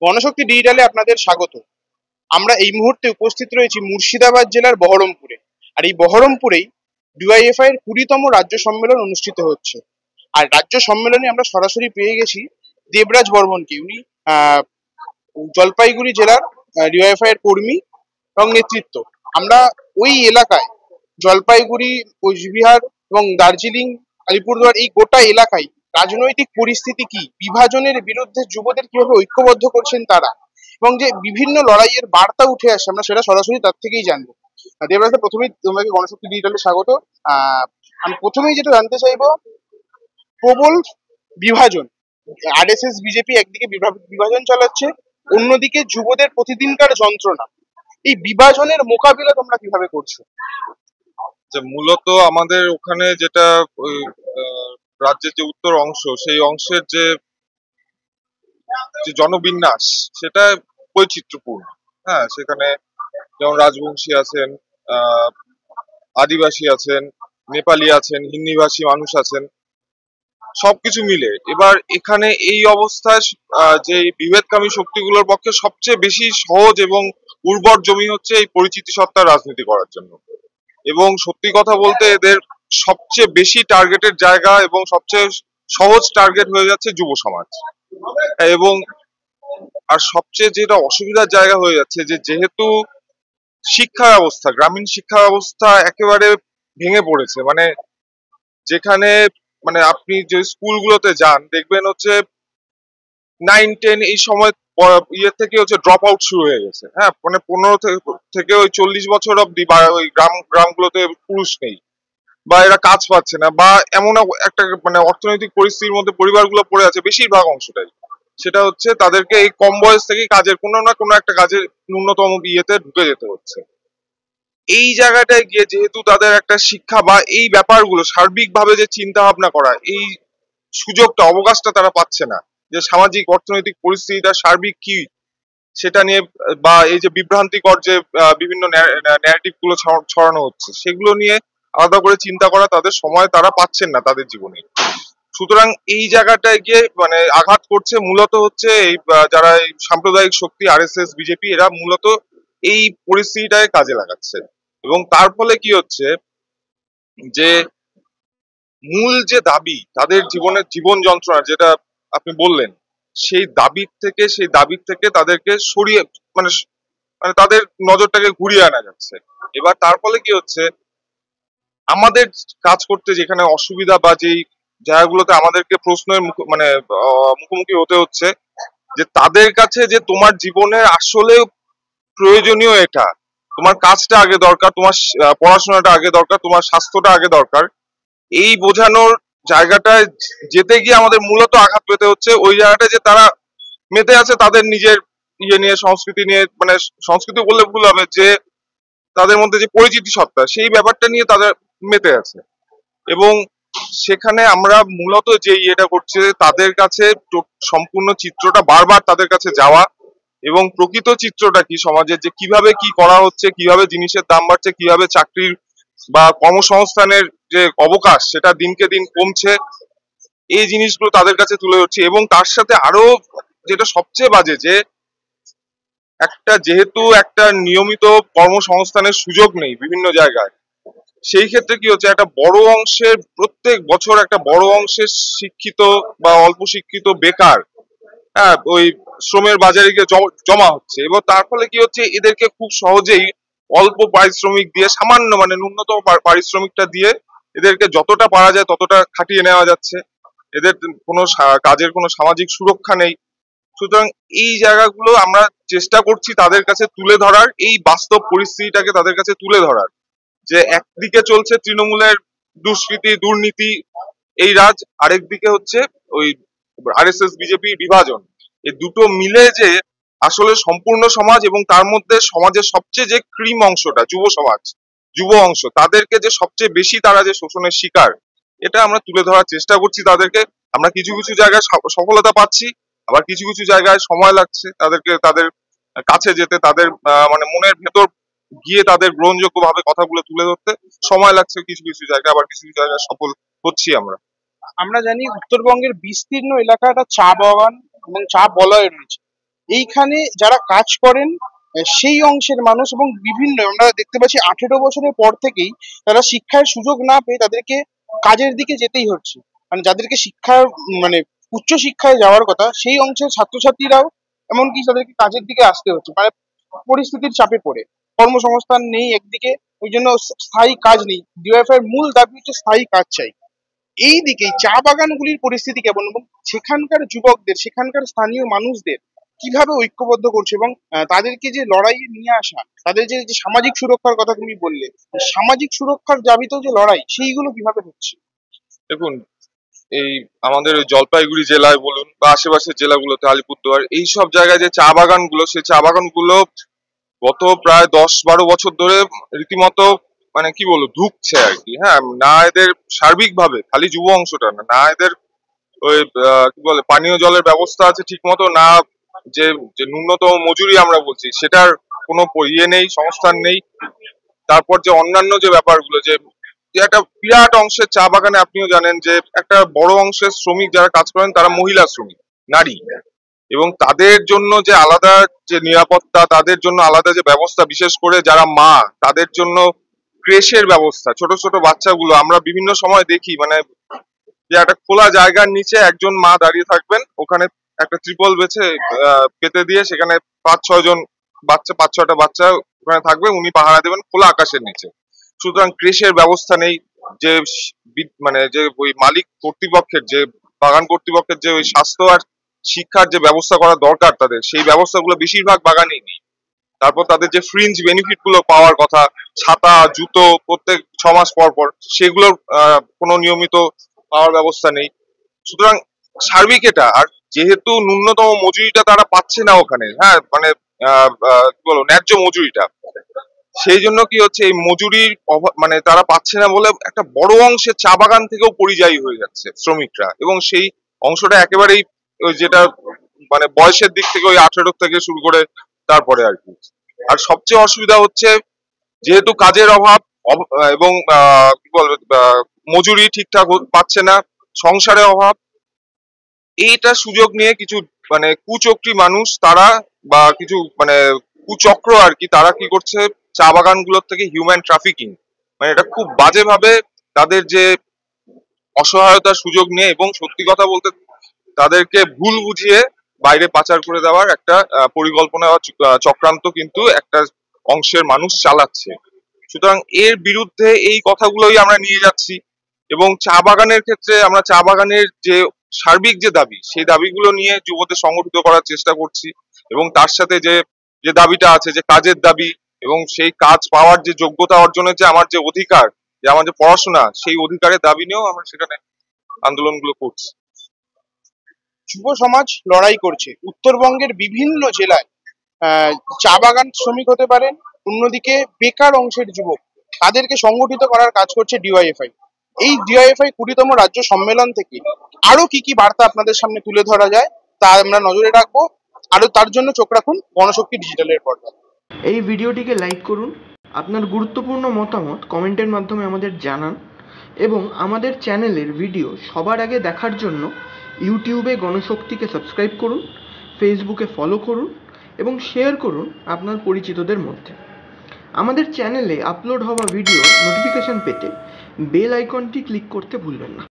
গণশক্তি ডিজিটালে আপনাদের স্বাগত। আমরা এই মুহূর্তে উপস্থিত রয়েছি মুর্শিদাবাদ জেলার বহরমপুরে। আর এই বহরমপুরেই ডিওয়াইএফআই এর 20তম রাজ্য সম্মেলন অনুষ্ঠিত হচ্ছে। আর রাজ্য সম্মেলনে আমরা সরাসরি পেয়ে গেছি দেবরাজ বর্মনকে। উনি আহ জলপাইগুড়ি জেলার ডিওয়াইএফআই এর কর্মী এবং নেতৃত্ব। আমরা ওই এলাকায় জলপাইগুড়ি, কোচবিহার এবং দার্জিলিং, আলিপুরদুয়ার এই গোটা এলাকায় রাজনৈতিক পরিস্থিতি কি, বিভাজনের বিরুদ্ধে যুবদের কিভাবে ঐক্যবদ্ধ করছেন তারা, এবং যে বিভিন্ন লড়াইয়ের বার্তা উঠে আসে, আমরা সেটা সরাসরি তার থেকেই জানবো। দেবরাজ দা, প্রথমেই তোমাকে গণশক্তি ডিজিটালে স্বাগত। আমি প্রথমেই যেটা জানতে চাইবো, প্রবল বিভাজন, আরএসএস বিজেপি একদিকে বিভাজন চালাচ্ছে, অন্যদিকে যুবদের প্রতিদিনকার যন্ত্রণা, এই বিভাজনের মোকাবিলা তোমরা কিভাবে করছো? যে মূলত আমাদের ওখানে যেটা ওই রাজ্যের যে উত্তর অংশ, সেই অংশের যে যে জনবিন্যাস সেটা বৈচিত্র্যপূর্ণ। হ্যাঁ, সেখানে যেমন রাজবংশী আছেন, আদিবাসী আছেন, নেপালি আছেন, হিন্দিভাষী মানুষ আছেন, সবকিছু মিলে এবার এখানে এই অবস্থায় যে বিভেদকামী শক্তিগুলোর পক্ষে সবচেয়ে বেশি সহজ এবং উর্বর জমি হচ্ছে এই পরিচিতি সত্তার রাজনীতি করার জন্য। এবং সত্যি কথা বলতে এদের সবচেয়ে বেশি টার্গেটের জায়গা এবং সবচেয়ে সহজ টার্গেট হয়ে যাচ্ছে যুব সমাজ। এবং আর সবচেয়ে যেটা অসুবিধার জায়গা হয়ে যাচ্ছে যে যেহেতু শিক্ষা ব্যবস্থা, গ্রামীণ শিক্ষা ব্যবস্থা একেবারে ভেঙে পড়েছে, মানে যেখানে মানে আপনি যে স্কুলগুলোতে যান দেখবেন হচ্ছে 9-10 এই সময় ইয়ে থেকে হচ্ছে ড্রপ আউট শুরু হয়ে গেছে। হ্যাঁ, মানে 15 থেকে ওই 40 বছর অব্দি বা ওই গ্রামগুলোতে পুরুষ নেই, বা এরা কাজ পাচ্ছে না, বা এমন একটা মানে অর্থনৈতিক পরিস্থিতির মধ্যে পরিবারগুলো পড়ে আছে বেশিরভাগ অংশটাই, সেটা হচ্ছে তাদেরকে এই কম বয়স থেকেই কাজের কোনো না কোনো একটা কাজের ন্যূনতম ইয়েতে ঢুকে যেতে হচ্ছে। এই জায়গাটায় গিয়ে যেহেতু তাদের একটা শিক্ষা বা এই ব্যাপারগুলো সার্বিকভাবে যে চিন্তা ভাবনা করা, এই সুযোগটা, অবকাশটা তারা পাচ্ছে না, যে সামাজিক অর্থনৈতিক পরিস্থিতিটা সার্বিক কি সেটা নিয়ে, বা এই যে বিভ্রান্তিকর যে বিভিন্ন ন্যারেটিভ গুলো ছড়ানো হচ্ছে সেগুলো নিয়ে আলাদা করে চিন্তা করা তাদের সময় তারা পাচ্ছেন না তাদের জীবনে। সুতরাং এই জায়গাটায় গিয়ে মানে আঘাত করছে মূলত হচ্ছে এই যারা এই সাম্প্রদায়িক শক্তি আরএসএস বিজেপি, এরা মূলত এই পরিস্থিতিটাকে কাজে লাগাচ্ছে। এবং তার ফলে কি হচ্ছে যে মূল যে দাবি তাদের জীবনের জীবন যন্ত্রণা যেটা আপনি বললেন, সেই দাবির থেকে তাদেরকে সরিয়ে মানে মানে তাদের নজরটাকে ঘুরিয়ে আনা যাচ্ছে। এবার তার ফলে কি হচ্ছে, আমাদের কাজ করতে যেখানে অসুবিধা বা যেই জায়গাগুলোতে আমাদেরকে প্রশ্নের মুখোমুখি হতে হচ্ছে, যে তাদের কাছে যে তোমার জীবনের আসলে প্রয়োজনীয় এটা, তোমার কাজটা আগে দরকার, তোমার পড়াশোনাটা আগে দরকার, তোমার স্বাস্থ্যটা আগে দরকার, এই বোঝানোর জায়গাটায় যেতে গিয়ে আমাদের মূলত আঘাত পেতে হচ্ছে। ওই জায়গাটায় যে তারা মেতে আছে তাদের নিজের ইয়ে নিয়ে, সংস্কৃতি নিয়ে, মানে সংস্কৃতি বললে ভুল হবে, যে তাদের মধ্যে যে পরিচিতি সত্তা সেই ব্যাপারটা নিয়ে তাদের মেতে আছে। এবং সেখানে আমরা মূলত যে ইয়েটা করছে তাদের কাছে সম্পূর্ণ চিত্রটা বারবার তাদের কাছে যাওয়া, এবং প্রকৃত চিত্রটা কি সমাজের, যে কিভাবে কি করা হচ্ছে, কিভাবে জিনিসের দাম বাড়ছে, কিভাবে চাকরির বা কর্মসংস্থানের যে অবকাশ সেটা দিনকে দিন কমছে, এই জিনিসগুলো তাদের কাছে তুলে ধরছি। এবং তার সাথে আরো যেটা সবচেয়ে বাজে, যে যেহেতু একটা নিয়মিত কর্মসংস্থানের সুযোগ নেই বিভিন্ন জায়গায়, সেই ক্ষেত্রে কি হচ্ছে, একটা বড় অংশের প্রত্যেক বছর একটা বড় অংশের শিক্ষিত বা অল্প শিক্ষিত বেকার, হ্যাঁ, ওই শ্রমের বাজারে গিয়ে জমা হচ্ছে। এবং তার ফলে কি হচ্ছে, এদেরকে খুব সহজেই অল্প পারিশ্রমিক দিয়ে, সামান্য মানে ন্যূনতম পারিশ্রমিকটা দিয়ে এদেরকে যতটা পারা যায় ততটা খাটিয়ে নেওয়া যাচ্ছে। এদের কোনো কাজের কোনো সামাজিক সুরক্ষা নেই। সুতরাং এই জায়গাগুলো আমরা চেষ্টা করছি তাদের কাছে তুলে ধরার, এই বাস্তব পরিস্থিতিটাকে তাদের কাছে তুলে ধরার, যে একদিকে চলছে তৃণমূলের দুষ্কৃতি দুর্নীতি এই রাজ, আরেকদিকে হচ্ছে ওই আরএসএস বিজেপি বিভাজন। এই দুটো মিলে যে আসলে সম্পূর্ণ সমাজ, এবং তার মধ্যে সমাজের সবচেয়ে যে ক্রিম অংশটা যুব সমাজ, যুব অংশ, তাদেরকে যে সবচেয়ে বেশি তারা যে শোষণের শিকার, এটা আমরা তুলে ধরার চেষ্টা করছি তাদেরকে। আমরা কিছু কিছু জায়গায় সফলতা পাচ্ছি, আবার কিছু কিছু জায়গায় সময় লাগছে তাদেরকে তাদের কাছে যেতে, তাদের মানে মনের ভেতর গিয়ে তাদের গ্রহণযোগ্য ভাবে কথাগুলো তুলে ধরতে সময় লাগছে কিছু কিছু জায়গায়, আবার কিছু কিছু জায়গায় সফল হচ্ছি আমরা। আমরা জানি উত্তরবঙ্গের বিস্তীর্ণ এলাকাটা চা বাগান এবং চা বলয় রয়েছে। এইখানে যারা কাজ করেন সেই অংশের মানুষ, এবং বিভিন্ন আমরা দেখতে পাচ্ছি 18 বছরের পর থেকেই তারা শিক্ষার সুযোগ না পেয়ে তাদেরকে কাজের দিকে যেতেই হচ্ছে। মানে যাদেরকে শিক্ষার মানে উচ্চ শিক্ষায় যাওয়ার কথা সেই অংশের ছাত্রছাত্রীরাও এমনকি তাদেরকে কাজের দিকে আসতে হচ্ছে, মানে পরিস্থিতির চাপে পড়ে। কর্মসংস্থান নেই একদিকে, ওই জন্য স্থায়ী কাজ নেই। ডিওয়াইএফআই এর মূল দাবি হচ্ছে স্থায়ী কাজ চাই। এই দিকে চা বাগানগুলির পরিস্থিতি কেমন, এবং সেখানকার যুবকদের, সেখানকার স্থানীয় মানুষদের কিভাবে ঐক্যবদ্ধ করছে, এবং তাদেরকে যে লড়াইয়ে নিয়ে আসা, তাদের যে যে সামাজিক সুরক্ষার কথা তুমি বললে, সামাজিক সুরক্ষার দাবিতেও যে লড়াই, সেইগুলো কিভাবে হচ্ছে? দেখুন, এই আমাদের ওই জলপাইগুড়ি জেলায় বলুন বা আশেপাশের জেলাগুলোতে আলিপুরদুয়ার এইসব জায়গায় যে চা বাগানগুলো, সেই চা বাগানগুলো গত প্রায় 10-12 বছর ধরে রীতিমতো মানে কি বলবো ধুঁকছে আর কি। হ্যাঁ, না এদের সার্বিকভাবে, খালি যুব অংশটা না, না এদের ওই কি বলে পানীয় জলের ব্যবস্থা আছে ঠিক মতো, না যে যে ন্যূনতম মজুরি আমরা বলছি সেটার কোনো ইয়ে নেই, সংস্থান নেই। তারপর যে অন্যান্য যে ব্যাপারগুলো, যে যে একটা বিরাট অংশের চা বাগানে আপনিও জানেন যে একটা বড় অংশের শ্রমিক যারা কাজ করেন তারা মহিলা শ্রমিক, নারী, এবং তাদের জন্য যে আলাদা যে নিরাপত্তা, তাদের জন্য আলাদা যে ব্যবস্থা, বিশেষ করে যারা মা তাদের জন্য ক্রেশের ব্যবস্থা, ছোট ছোট বাচ্চাগুলো আমরা বিভিন্ন সময় দেখি, মানে যে একটা খোলা জায়গার নিচে একজন মা দাঁড়িয়ে থাকবেন, ওখানে একটা ত্রিপল বেছে পেতে দিয়ে সেখানে 5-6 জন বাচ্চা, 5-6টা বাচ্চা ওখানে থাকবে, উনি পাহারা দেবেন খোলা আকাশের নিচে। সুতরাং ক্রেশের ব্যবস্থা নেই। যে মানে যে ওই মালিক কর্তৃপক্ষের, যে বাগান কর্তৃপক্ষের যে ওই স্বাস্থ্য আর শিক্ষার যে ব্যবস্থা করা দরকার তাদের, সেই ব্যবস্থাগুলো বেশিরভাগ বাগানেই নেই। তারপর তাদের যে ফ্রিঞ্জ বেনিফিট গুলো পাওয়ার কথা, ছাতা, জুতো প্রত্যেক 6 মাস পর পর, সেগুলোর কোনো নিয়মিত পাওয়ার ব্যবস্থা নেই। সুতরাং সার্বিক এটা, আর যেহেতু ন্যূনতম মজুরিটা তারা পাচ্ছে না ওখানে, হ্যাঁ মানে কি বলবো ন্যায্য মজুরিটা, সেই জন্য কি হচ্ছে এই মজুরির মানে তারা পাচ্ছে না বলে একটা বড় অংশের চা বাগান থেকেও পরিযায়ী হয়ে যাচ্ছে শ্রমিকরা, এবং সেই অংশটা একেবারেই ওই যেটা মানে বয়সের দিক থেকে ওই 18 থেকে শুরু করে তারপরে আর কি। আর সবচেয়ে অসুবিধা হচ্ছে যেহেতু কাজের অভাব, এবং কি বলবো মজুরি ঠিকঠাক পাচ্ছে না, সংসারের অভাব, এইটা সুযোগ নিয়ে কিছু মানে কুচক্রী মানুষ তারা, বা কিছু মানে কুচক্র আর কি, তারা কি করছে চা বাগানগুলোর থেকে হিউম্যান ট্রাফিকিং, মানে এটা খুব বাজেভাবে তাদের যে অসহায়তার সুযোগ নিয়ে, এবং সত্যি কথা বলতে তাদেরকে ভুল বুঝিয়ে বাইরে পাচার করে দেওয়ার একটা পরিকল্পনা বা চক্রান্ত কিন্তু একটা অংশের মানুষ চালাচ্ছে। সুতরাং এর বিরুদ্ধে এই কথাগুলোই আমরা নিয়ে যাচ্ছি, এবং চা বাগানের ক্ষেত্রে আমরা চা বাগানের যে সার্বিক যে দাবি, সেই দাবিগুলো নিয়ে যুবদের সংগঠিত করার চেষ্টা করছি, এবং তার সাথে যে যে দাবিটা আছে যে কাজের দাবি, এবং সেই কাজ পাওয়ার যে যোগ্যতা অর্জনের যে আমার যে অধিকার, যে আমার যে পড়াশোনা, সেই অধিকারের দাবি নিয়েও আমরা সেখানে আন্দোলনগুলো করছি। যুব সমাজ লড়াই করছে উত্তরবঙ্গের বিভিন্ন জেলায়। আহ, চা বাগান শ্রমিক হতে পারেন, অন্যদিকে বেকার অংশের যুবক, তাদেরকে সংগঠিত করার কাজ করছে ডিওয়াইএফআই। এই ডিওয়াইএফআই 20তম রাজ্য সম্মেলন থেকে আরো কি কি বার্তা আপনাদের সামনে তুলে ধরা যায় তা আমরা নজরে রাখবো। আরো তার জন্য চোখ রাখুন গণশক্তি ডিজিটালের পর্দায়। এই ভিডিওটিকে লাইক করুন, আপনার গুরুত্বপূর্ণ মতামত কমেন্টের মাধ্যমে আমাদের জানান, এবং আমাদের চ্যানেলের ভিডিও সবার আগে দেখার জন্য ইউটিউবে গণশক্তিকে সাবস্ক্রাইব করুন, ফেসবুকে ফলো করুন এবং শেয়ার করুন আপনার পরিচিতদের মধ্যে। আমাদের চ্যানেলে আপলোড হওয়া ভিডিও নোটিফিকেশন পেতে বেল আইকনটি ক্লিক করতে ভুলবেন না।